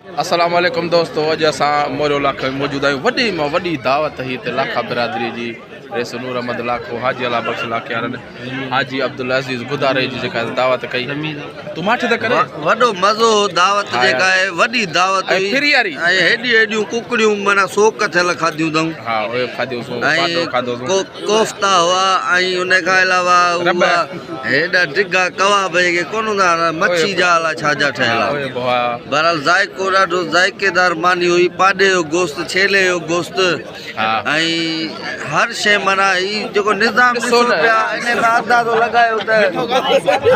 अस्सलाम वालेकुम दोस्तों, अॼु असां मोरियो इलाइक़े में मौजूदु आहियूं। वॾी मां वॾी दावत ही हिते लाखा बिरादरी जी रेस नूर अहमद लाखो हाजी अला बख्श लाखे वारनि हाजी अब्दुल अज़ीज़ गुदारे जी जेका दावत कई तूं माठ त करे वॾो मज़ो दावत जेका आहे वॾी दावत ऐं फिरी वारी ऐं हेॾियूं कुकड़ियूं माना सोक थियल खाधियूं अथऊं। हा उहे खाधियोसीं, पाटो खाधोसीं, कोफ्ता हुआ ऐं उन खां अलावा हेॾा डिघा कबाब जेके कोन हूंदा मच्छी जा अला छा जा ठहियल आहे। बहरहाल ज़ाइको ॾाढो ज़ाइकेदार मानी हुई। पाॾे जो गोश्त, छेले जो गोश्त ऐं हर शइ माना ही जेको निज़ाम ॾिसो पिया इन में अंदाज़ो लॻायो त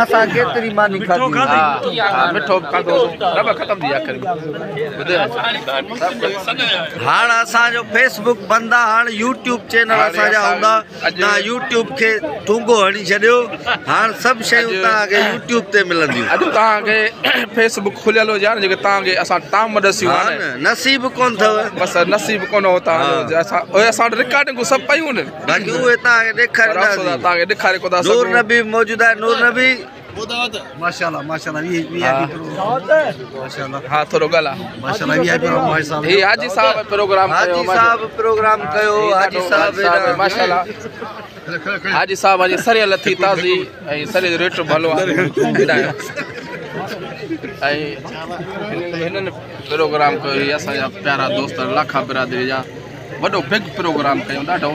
असां केतिरी मानी खाधी। मिठो खाधोसीं, रब ख़तम थी आख़िर में। हाणे असांजो फेसबुक बंदि आहे, हाणे यूट्यूब चैनल असांजा हूंदा। तव्हां यूट्यूब खे ठूंगो हणी छॾियो, हाणे सभु शयूं तव्हांखे यूट्यूब ते मिलंदियूं। अॼु तव्हांखे फेसबुक खुलियल हुजे हाणे जेके तव्हांखे असां टाइम ॾसियूं नसीब कोन अथव, बसि नसीब कोन हो तव्हांजो। असां रिकॉर्डिंग सभु पयूं आहिनि, बाक़ी उहे तव्हांखे ॾेखारींदासीं। तव्हांखे ॾेखारे कोन था सघूं। नूर नबी मौजूदु आहे। नूर नबी माशाल्लाह माशाल्लाह हा थोरो ॻाल्हि आहे। हे हाजी साहब प्रोग्राम कयो, हाजी साहब माशाल्लाह हाजी साहब अॼु सरियल थी ताज़ी ऐं सरियल जो रेट भलो आहे। ऐं हिननि प्रोग्राम कयो, हीअ असांजा प्यारा दोस्त लाखा बिरादरी जा वॾो बिग प्रोग्राम कयूं ॾाढो।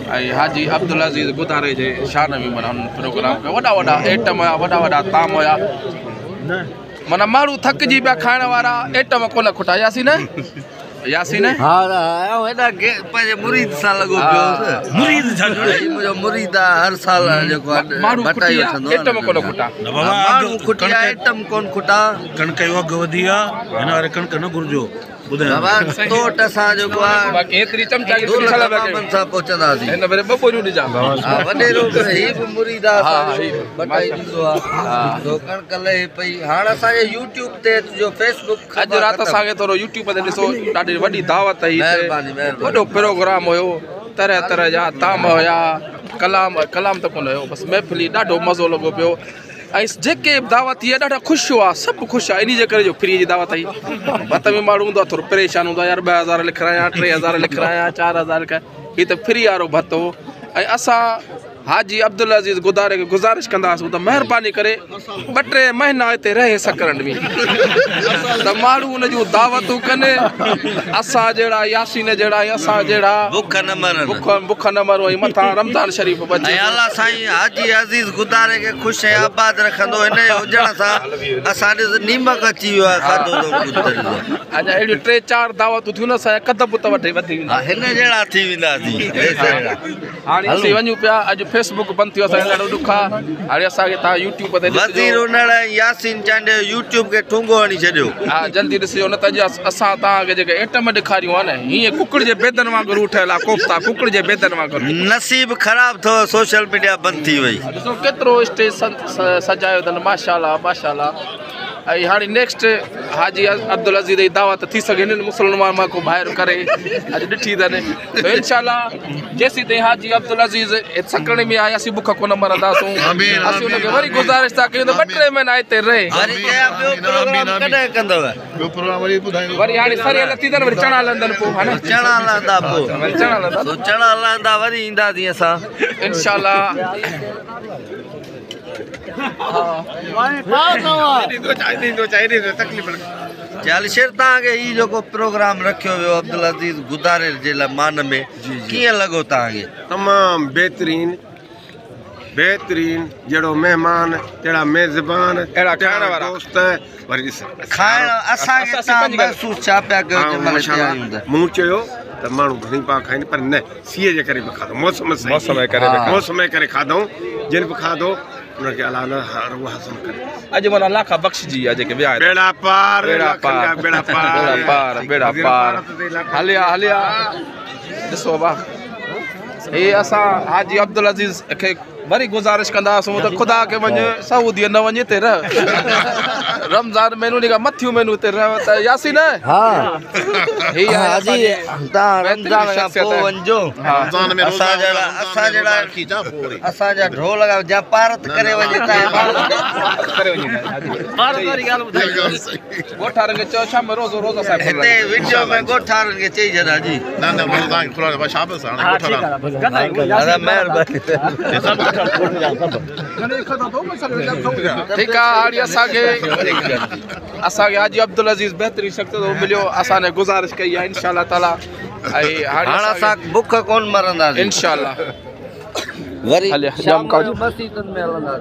ऐं हाजी अब्दुल अज़ीज़ गुदारे जे शान में माना हुननि प्रोग्राम कयो। वॾा वॾा आइटम हुया, वॾा वॾा ताम हुया, माना माण्हू थकिजी पिया खाइण वारा आइटम कोन खुटा। यासीन यासीन हा हेॾा पंहिंजे मुरीद सां लॻो पियो। मुंहिंजो मुरीद आहे, हर साल जेको बटाई वठंदो आइटम कोन खुटा। माण्हू खुटिया आइटम कोन खुटा। कणक जो अघु वधी आहे, हिन वारे कणक न घुरिजो। तोट असां जेको आहे बाक़ी एतिरी चमचा सां पहुचंदासीं। हिन भेरे ॿ बोरियूं ॾिजां। वॾेरो ही बि मुरीद आहे, बटाई ॾींदो आहे, कणक लहे पई। हाणे असांजे यूट्यूब ते जो फेसबुक अॼु राति असांखे थोरो यूट्यूब ते ॾिसो, ॾाढी वॾी दावत हुई, वॾो प्रोग्राम हुयो, तरह तरह जा ताम हुया, कलाम त कोन हुयो, बसि महफ़िली ॾाढो मज़ो लॻो पियो। ऐं जेके दावत थी ॾाढा ख़ुशि हुआ, सभु ख़ुशि आहे। इन जे करे जो फ्री जी दावत आई। भत में माण्हू हूंदो आहे थोरो परेशान हूंदो आहे, यार 2000 लिखायां, 3000 लिखायां, 4000 लिखायां। हीअ त फ्री वारो भत हो। ऐं असां हाजी अब्दुल अज़ीज़ गुदारे खे गुज़ारिश कंदासीं त महिरबानी करे 2-3 महीना हिते रहे सकरनि में त माण्हू हुन जूं दावतूं कनि। असां जहिड़ा यासीन जहिड़ा असां जहिड़ा बुख न मरो। ऐं मथां रमज़ान शरीफ़ बचे। अल्लाह साईं हाजी अज़ीज़ गुदारे खे ख़ुशि ऐं आबाद रखंदो। हिन जे हुजण सां असां ॾिस नीमक अची वियो आहे खाधो। अञा अहिड़ियूं 3-4 दावतूं थियूं न, असांजा कदब त वधी वेंदा, हिन जहिड़ा थी वेंदासीं। हाणे असीं वञूं पिया। अॼु फेसबुक बंदि थियो, असांखे ॾाढो ॾुख आहे। हाणे असांखे तव्हां यूट्यूब ते वज़ीर उनड़ यासीन चांडे यूट्यूब खे ठूंगो हणी छॾियो। हा जल्दी ॾिसिजो, न त अॼु असां तव्हांखे जेके आइटम ॾेखारियूं आहे न, हीअं कुकड़ जे बेदनि वांगुरु ठहियल आहे। कोफ्ता कुकड़ जे बेदनि वांगुरु। नसीब ख़राब थियो, सोशल मीडिया बंदि थी वई। ॾिसो केतिरो स्टेज सजायो अथनि, माशाल्लाह माशाल्लाह। ऐं हाणे नेक्स्ट हाजी अब्दुल अज़ीज़ जी दावत थी सघे हिननि मुस्लमान मां को ॿाहिरि करे अॼु ॾिठी अथनि। त इनशाला जेसीं ताईं हाजी अब्दुल अज़ीज़ सकण में आहे, असीं बुख कोन मरंदासूं। असीं हुनखे वरी गुज़ारिश था कयूं त 2-3 महीना हिते रहे। वरी हाणे सरियल थी अथनि, वरी चणा हलंदनि पोइ। हाणे चणा हलंदा वरी ईंदासीं असां इनशाला। चालीशेर तव्हांखे ही जेको प्रोग्राम रखियो वियो अब्दुल अज़ीज़ गुदारे जे लाइ मान में कीअं लॻो तव्हांखे? तमामु बहितरीन जहिड़ो महिमान, जहिड़ा मेज़बान, अहिड़ा खाइण वारा दोस्त। वरी ॾिस खाइण असांखे महसूसु छा पिया कयो? मूं चयो त माण्हू घणी पिया खाइनि, पर न सीअ जे करे बि खाधो, मौसम जे करे खाधऊं। जिन बि खाधो उनखे अलाह न हासिल करे। अॼु माना लाखा बख़्श जी आहे जेके विया बेड़ा पार हलिया। ॾिसो वाह, हे असां हाजी अब्दुल अज़ीज़ खे वरी गुज़ारिश कंदासीं त ख़ुदा खे वञ सऊदी न वञ हिते रह रमज़ान महीनो निका मथियूं महीनो हिते रह त यासी न हाँ ही हाजी तव्हां रमज़ान खां पोइ वञिजो असांजा ढोल जा पारत करे वञे ॻोठारनि खे चओ शाम रोज़ रोज़ असां हिते वीडियो में ॻोठारनि खे चई छॾा जी महिरबानी ठीकु आहे हाणे असांखे हाजी अब्दुल अज़ीज़ बहितरीन शख़्स मिलियो असां गुज़ारिश कई आहे इंशाअल्लाह ताला ऐं हाणे असां बुख कोन मरंदासीं इंशाअल्लाह वरी हले शाम जो मस्जिदनि में हलंदासीं